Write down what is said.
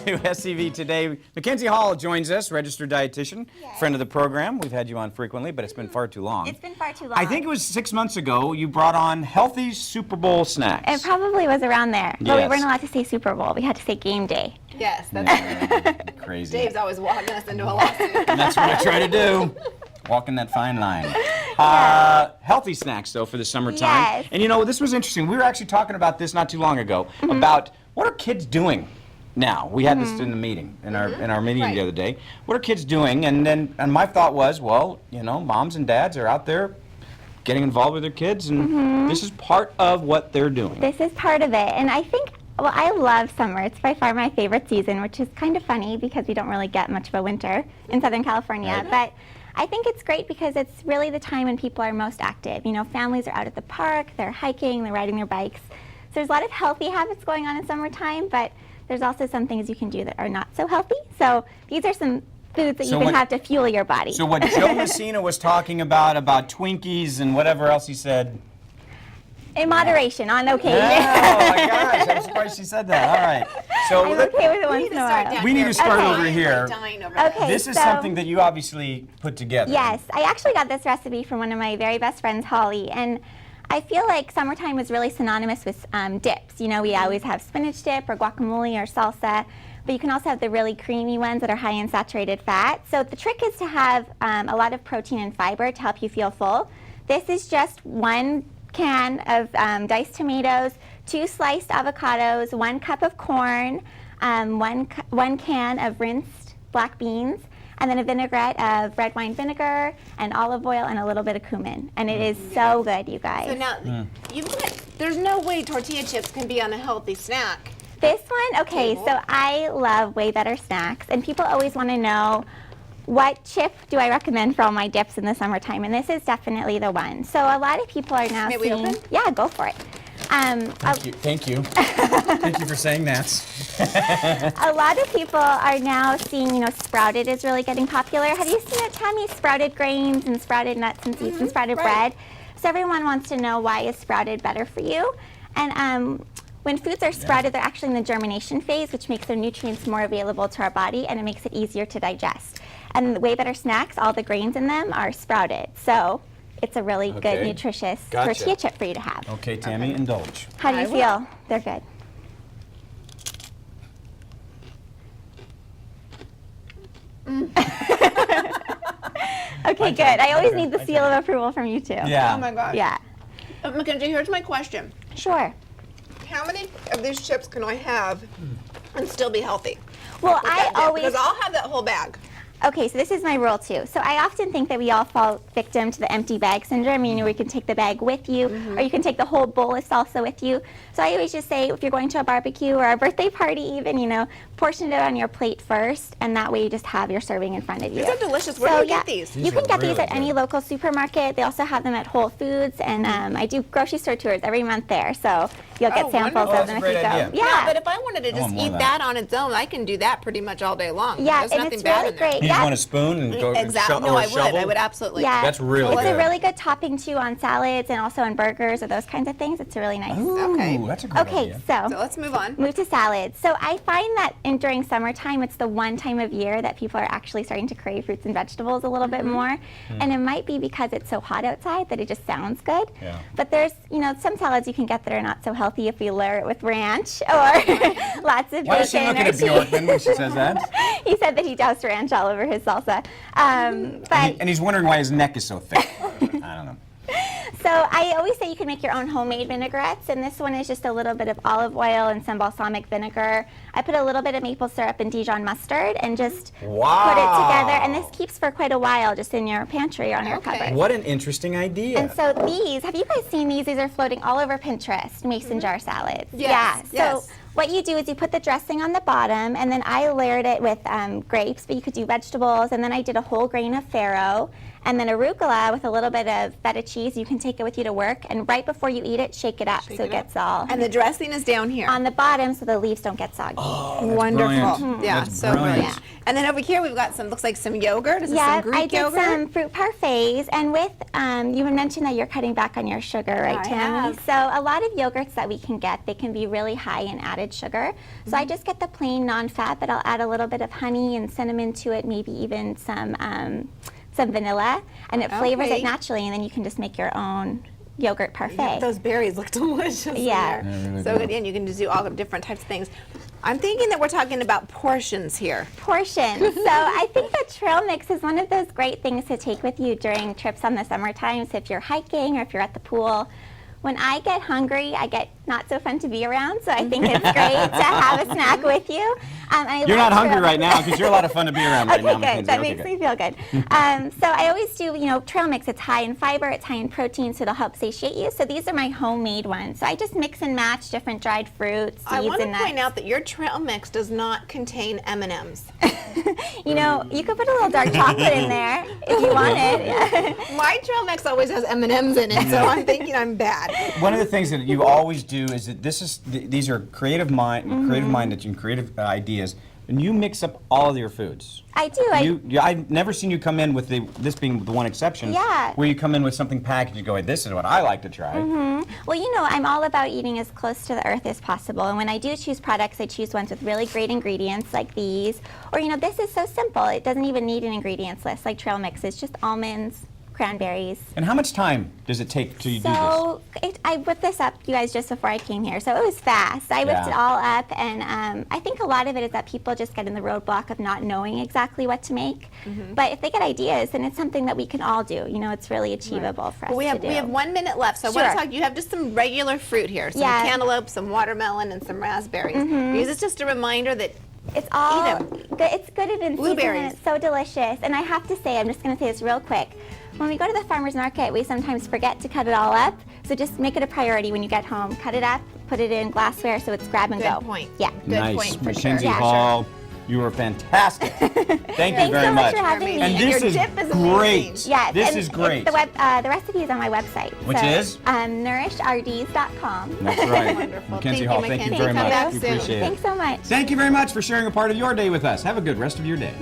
to SCV Today. McKenzie Hall joins us, registered dietitian, friend of the program. We've had you on frequently, but it's been far too long. It's been far too long. I think it was 6 months ago you brought on healthy Super Bowl snacks. It probably was around there, but we weren't allowed to say Super Bowl. We had to say game day. Yes, that's crazy. Dave's always walking us into a lawsuit. And that's what I try to do. Walking that fine line. Healthy snacks, though, for the summertime. Yes. And you know, this was interesting. We were actually talking about this not too long ago, about what are kids doing now. We had this in the meeting, in our meeting the other day. What are kids doing? And my thought was, well, you know, moms and dads are out there getting involved with their kids, and this is part of what they're doing. This is part of it, and I think, well, I love summer. It's by far my favorite season, which is kind of funny because we don't really get much of a winter in Southern California. Right. But I think it's great because it's really the time when people are most active. You know, families are out at the park, they're hiking, they're riding their bikes. So there's a lot of healthy habits going on in summertime, but there's also some things you can do that are not so healthy. So these are some foods that you can have to fuel your body. So what Joe Messina was talking about Twinkies and whatever else he said. In moderation, on occasion. Oh my gosh, I'm surprised she said that. All right. So I'm okay with it once in a while. we need to start over here. Okay, This is so something that you obviously put together. Yes, I actually got this recipe from one of my very best friends, Holly, and I feel like summertime is really synonymous with dips. You know, we always have spinach dip or guacamole or salsa, but you can also have the really creamy ones that are high in saturated fat. So the trick is to have a lot of protein and fiber to help you feel full. This is just 1 can of diced tomatoes, 2 sliced avocados, 1 cup of corn, one can of rinsed black beans, and then a vinaigrette of red wine vinegar and olive oil and a little bit of cumin. And it is so good, you guys. So now, there's no way tortilla chips can be on a healthy snack. This one, okay, so I love Way Better Snacks, and people always want to know what chip do I recommend for all my dips in the summertime, and this is definitely the one. So a lot of people are now May we open? Yeah, go for it. Thank you. Thank you for saying that. A lot of people are now seeing, you know, sprouted is really getting popular. Have you seen it, Tammy? Sprouted grains and sprouted nuts and seeds and sprouted bread. So everyone wants to know, why is sprouted better for you? And when foods are sprouted, they're actually in the germination phase, which makes their nutrients more available to our body, and it makes it easier to digest. And the Way Better Snacks, all the grains in them are sprouted. So it's a really good, nutritious tortilla chip for you to have. Okay, Tammy, indulge. How do you feel? They're good. Okay, good. I always need the seal of approval from you too. Yeah. Oh my gosh. Yeah. Mackenzie, here's my question. Sure. How many of these chips can I have and still be healthy? Well, I always... Because I'll have that whole bag. Okay, so this is my rule too. So I often think that we all fall victim to the empty bag syndrome. You know, where you can take the bag with you, or you can take the whole bowl of salsa with you. So I always just say, if you're going to a barbecue or a birthday party even, you know, portion it on your plate first, and that way you just have your serving in front of you. These are delicious. Where do you get these? You can get these at any local supermarket. They also have them at Whole Foods, and I do grocery store tours every month there, so you'll get samples of them if you go. idea. Yeah, but if I wanted to just eat that on its own, I can do that pretty much all day long. yeah, There's and nothing it's bad really in there. great. You Yeah. just want a spoon and go Exactly. No, or I shovel? would. I would absolutely. Yeah, That's really it's good. a really good topping too on salads and also on burgers or those kinds of things. It's really nice. Okay. Ooh, that's a great idea. So let's move on. Move to salads. So I find that during summertime, it's the one time of year that people are actually starting to crave fruits and vegetables a little bit more. And it might be because it's so hot outside that it just sounds good. Yeah. But there's, you know, some salads you can get that are not so healthy if you layer it with ranch or lots of Why is she bacon looking or at Bjorkman when she says that? He said that he doused ranch all over his salsa. And he's wondering why his neck is so thick. I don't know. So I always say you can make your own homemade vinaigrettes, and this one is just a little bit of olive oil and some balsamic vinegar. I put a little bit of maple syrup and Dijon mustard and just put it together, and this keeps for quite a while just in your pantry or on your cupboard. What an interesting idea. And so these, have you guys seen these? These are floating all over Pinterest, mason jar salads. Yes, Yeah. yes. So what you do is you put the dressing on the bottom, and then I layered it with grapes, but you could do vegetables, and then I did a whole grain of farro, And then arugula with a little bit of feta cheese. You can take it with you to work, and right before you eat it, shake it up so it gets all And the dressing is down here. on the bottom so the leaves don't get soggy. Wonderful. brilliant. Yeah, That's so brilliant. brilliant. And then over here we've got some, looks like some yogurt. Is this Yeah, some Greek I did yogurt? some fruit parfaits, and with you had mentioned that you're cutting back on your sugar, right, I Tammy? have. So a lot of yogurts that we can get, they can be really high in added sugar. So I just get the plain non-fat, but I'll add a little bit of honey and cinnamon to it, maybe even some vanilla, and it flavors Okay. it naturally, and then you can just make your own yogurt parfait. Yeah, those berries look delicious. in Yeah. there. Yeah, really So do. good, and you can just do all different types of things. I'm thinking that we're talking about portions here. Portions. So I think the trail mix is one of those great things to take with you during trips on the summertime. So if you're hiking or if you're at the pool, when I get hungry, I get not so fun to be around. So I think it's great to have a snack with you. You're not hungry right now because you're a lot of fun to be around right Okay, now, good. McKenzie. That Okay, makes good. me feel good. So I always do, trail mix. It's high in fiber, it's high in protein, so it'll help satiate you. So these are my homemade ones. So I just mix and match different dried fruits, seeds, I want to and nuts. point out that your trail mix does not contain M&Ms. You could put a little dark chocolate in there if you wanted. My trail mix always has M&Ms in it, so I'm thinking I'm bad. One of the things that you always do is that these are creative minded and creative ideas, and you mix up all of your foods. I do. I've never seen you come in with this being the one exception. Yeah. Where you come in with something packaged and go, this is what I like to try. Well, I'm all about eating as close to the earth as possible. And when I do choose products, I choose ones with really great ingredients like these. Or, this is so simple. It doesn't even need an ingredients list like trail mixes, just almonds, cranberries. And how much time does it take to do this? So I whipped this up, you guys, just before I came here. So it was fast. I whipped Yeah. it all up, and I think a lot of it is that people just get in the roadblock of not knowing exactly what to make. But if they get ideas, then it's something that we can all do. It's really achievable for us Well, we to do. have 1 minute left, so I want Sure. to talk. You have just some regular fruit here, some Yeah. cantaloupe, some watermelon, and some raspberries. Is this just a reminder that It's all Eat 'em. good. It's good and in season, Blueberries. and it's so delicious. And I have to say, I'm just going to say this real quick. When we go to the farmer's market, we sometimes forget to cut it all up. So just make it a priority when you get home. Cut it up, put it in glassware so it's grab and Good go. point. Yeah. Good Nice, point for sure. McKenzie Yeah, Hall. You were fantastic. Thank you Thanks very so much much. for having me. And And this your is dip is great. amazing. Yes, This and is great. The recipe is on my website. Which is? NourishRDs.com. That's right. Wonderful. McKenzie Thank you, Hall, thank you McKenzie. very Come much. back We soon. appreciate it. Thanks so much. Thank you very much for sharing a part of your day with us. Have a good rest of your day.